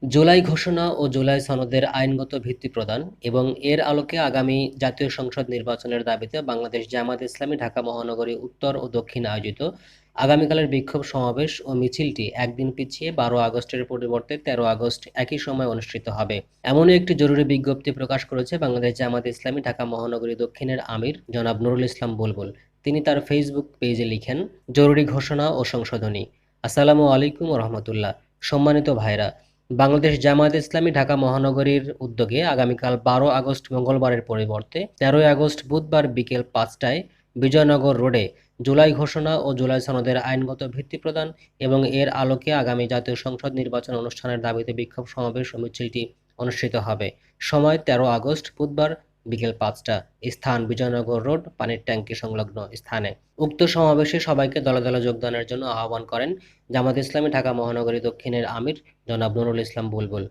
জুলাই ঘোষণা ও জুলাই সনদের আইনগত ভিত্তি প্রদান এবং এর আলোকে আগামী জাতীয় সংসদ নির্বাচনের দাবিতে বাংলাদেশ জামায়াতে ইসলামী ঢাকা মহানগরী উত্তর ও দক্ষিণে আয়োজিত আগামীকালের বিক্ষোভ সমাবেশ ও মিছিলটি একদিন পিছিয়ে 12 আগস্টের পরিবর্তে 13 আগস্ট একই সময় অনুষ্ঠিত হবে। এমনই একটি জরুরি বিজ্ঞপ্তি প্রকাশ করেছে বাংলাদেশ জামায়াতে ইসলামী ঢাকা মহানগরী দক্ষিণের আমির জনাব নুরুল ইসলাম বুলবুল। তিনি তার ফেসবুক পেজে লিখেন, জরুরি ঘোষণা ও সংশোধনী। আসসালামু আলাইকুম রহমতুল্লাহ। সম্মানিত ভাইরা, বাংলাদেশ জামায়াতে ইসলামী ঢাকা মহানগরীর উদ্যোগে আগামীকাল 12 আগস্ট মঙ্গলবারের পরিবর্তে 13 আগস্ট বুধবার বিকেল 5টায় বিজয়নগর রোডে জুলাই ঘোষণা ও জুলাই সনদের আইনগত ভিত্তি প্রদান এবং এর আলোকে আগামী জাতীয় সংসদ নির্বাচন অনুষ্ঠানের দাবিতে বিক্ষোভ সমাবেশ ও মিছিলটি অনুষ্ঠিত হবে। সময় 13 আগস্ট বুধবার বিকেল 5টা। স্থান বিজয়নগর রোড, পানির ট্যাঙ্কি সংলগ্ন স্থানে। উক্ত সমাবেশে সবাইকে দলে দলে যোগদানের জন্য আহ্বান করেন জামায়াতে ইসলামী ঢাকা মহানগরী দক্ষিণের আমির জনাব নুরুল ইসলাম বুলবুল।